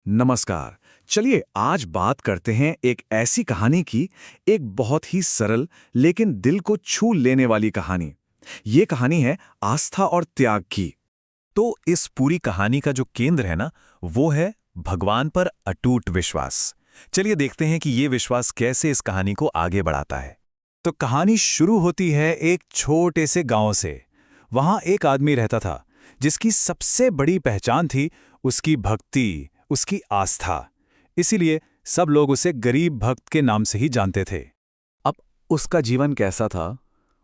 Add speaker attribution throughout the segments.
Speaker 1: नमस्कार। चलिए आज बात करते हैं एक ऐसी कहानी की, एक बहुत ही सरल लेकिन दिल को छू लेने वाली कहानी। ये कहानी है आस्था और त्याग की।
Speaker 2: तो इस पूरी कहानी का जो केंद्र है ना, वो है भगवान पर अटूट विश्वास। चलिए देखते हैं कि ये विश्वास कैसे इस कहानी को आगे बढ़ाता है। तो कहानी शुरू होती है एक छोटे से गांव से। वहां एक आदमी रहता था जिसकी सबसे बड़ी पहचान थी उसकी भक्ति, उसकी आस्था। इसीलिए सब लोग उसे गरीब भक्त के नाम से ही जानते थे।
Speaker 1: अब उसका जीवन कैसा था?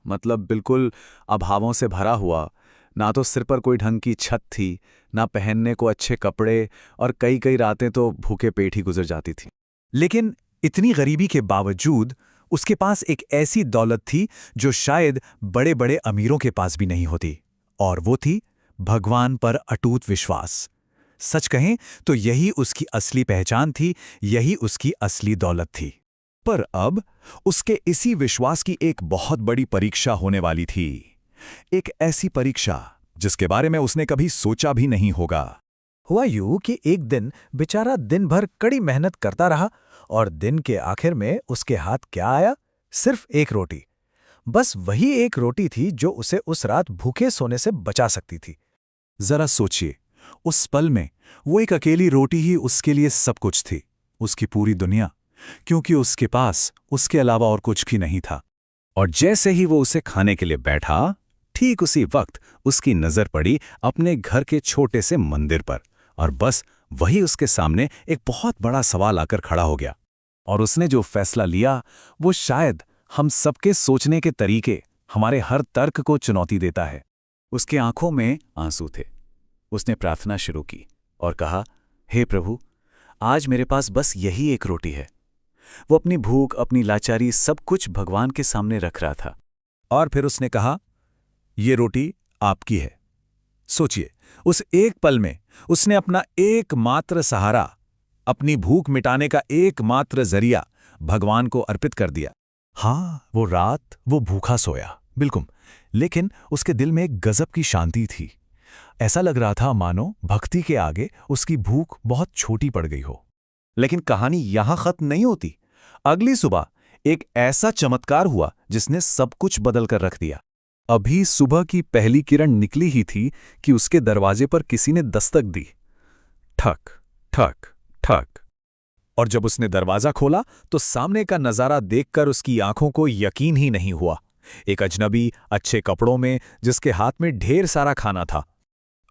Speaker 1: मतलब बिल्कुल अभावों से भरा हुआ। ना तो सिर पर कोई ढंग की छत थी, ना पहनने को अच्छे कपड़े, और कई कई रातें तो भूखे पेट ही गुजर जाती थी।
Speaker 2: लेकिन इतनी गरीबी के बावजूद उसके पास एक ऐसी दौलत थी जो शायद बड़े बड़े अमीरों के पास भी नहीं होती, और वो थी भगवान पर अटूट विश्वास। सच कहें तो यही उसकी असली पहचान थी, यही उसकी असली दौलत थी। पर अब उसके इसी विश्वास की एक बहुत बड़ी परीक्षा होने वाली थी। एक ऐसी परीक्षा जिसके बारे में उसने कभी सोचा भी नहीं होगा।
Speaker 3: हुआ यूं कि एक दिन बेचारा दिन भर कड़ी मेहनत करता रहा और दिन के आखिर में उसके हाथ क्या आया? सिर्फ एक रोटी। बस वही एक रोटी थी जो उसे उस रात भूखे सोने से बचा सकती थी।
Speaker 2: जरा सोचिए, उस पल में वो एक अकेली रोटी ही उसके लिए सब कुछ थी, उसकी पूरी दुनिया, क्योंकि उसके पास उसके अलावा और कुछ भी नहीं था। और जैसे ही वो उसे खाने के लिए बैठा, ठीक उसी वक्त उसकी नजर पड़ी अपने घर के छोटे से मंदिर पर, और बस वही उसके सामने एक बहुत बड़ा सवाल आकर खड़ा हो गया। और उसने जो फैसला लिया वो शायद हम सबके सोचने के तरीके, हमारे हर तर्क को चुनौती देता है। उसके आंखों में आंसू थे। उसने प्रार्थना शुरू की और कहा, हे प्रभु, आज मेरे पास बस यही एक रोटी है। वो अपनी भूख, अपनी लाचारी, सब कुछ भगवान के सामने रख रहा था। और फिर उसने कहा, ये रोटी आपकी है। सोचिए, उस एक पल में उसने अपना एकमात्र सहारा, अपनी भूख मिटाने का एकमात्र जरिया भगवान को अर्पित कर दिया। हाँ, वो रात वो भूखा सोया, बिल्कुल, लेकिन उसके दिल में एक गजब की शांति थी। ऐसा लग रहा था मानो भक्ति के आगे उसकी भूख बहुत छोटी पड़ गई हो। लेकिन कहानी यहां खत्म नहीं होती। अगली सुबह एक ऐसा चमत्कार हुआ जिसने सब कुछ बदल कर रख दिया। अभी सुबह की पहली किरण निकली ही थी कि उसके दरवाजे पर किसी ने दस्तक दी। ठक ठक ठक। और जब उसने दरवाजा खोला तो सामने का नजारा देखकर उसकी आंखों को यकीन ही नहीं हुआ। एक अजनबी अच्छे कपड़ों में, जिसके हाथ में ढेर सारा खाना था।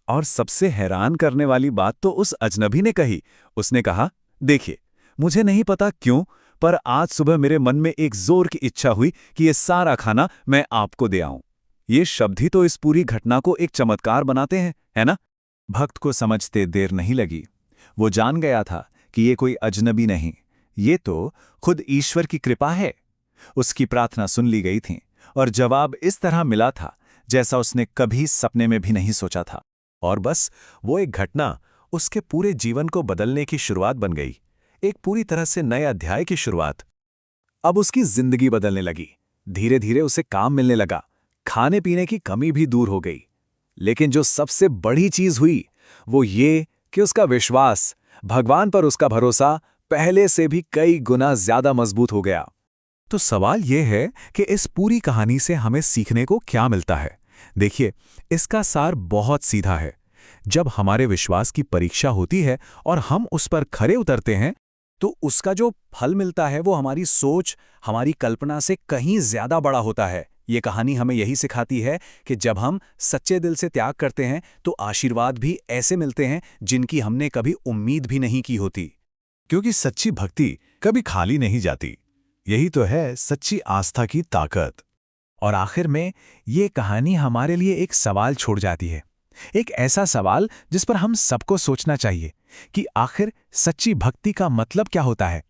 Speaker 2: और सबसे हैरान करने वाली बात तो उस अजनबी ने कही। उसने कहा, देखिए, मुझे नहीं पता क्यों, पर आज सुबह मेरे मन में एक जोर की इच्छा हुई कि ये सारा खाना मैं आपको दे आऊं। ये शब्द ही तो इस पूरी घटना को एक चमत्कार बनाते हैं, है ना? भक्त को समझते देर नहीं लगी। वो जान गया था कि ये कोई अजनबी नहीं, ये तो खुद ईश्वर की कृपा है। उसकी प्रार्थना सुन ली गई थी और जवाब इस तरह मिला था जैसा उसने कभी सपने में भी नहीं सोचा था। और बस वो एक घटना उसके पूरे जीवन को बदलने की शुरुआत बन गई, एक पूरी तरह से नए अध्याय की शुरुआत। अब उसकी जिंदगी बदलने लगी। धीरे धीरे उसे काम मिलने लगा, खाने पीने की कमी भी दूर हो गई। लेकिन जो सबसे बड़ी चीज हुई वो ये कि उसका विश्वास, भगवान पर उसका भरोसा पहले से भी कई गुना ज्यादा मजबूत हो गया। तो सवाल यह है कि इस पूरी कहानी से हमें सीखने को क्या मिलता है? देखिए, इसका सार बहुत सीधा है। जब हमारे विश्वास की परीक्षा होती है और हम उस पर खरे उतरते हैं, तो उसका जो फल मिलता है वो हमारी सोच, हमारी कल्पना से कहीं ज्यादा बड़ा होता है। ये कहानी हमें यही सिखाती है कि जब हम सच्चे दिल से त्याग करते हैं तो आशीर्वाद भी ऐसे मिलते हैं जिनकी हमने कभी उम्मीद भी नहीं की होती। क्योंकि सच्ची भक्ति कभी खाली नहीं जाती। यही तो है सच्ची आस्था की ताकत। और आखिर में ये कहानी हमारे लिए एक सवाल छोड़ जाती है, एक ऐसा सवाल जिस पर हम सबको सोचना चाहिए कि आखिर सच्ची भक्ति का मतलब क्या होता है।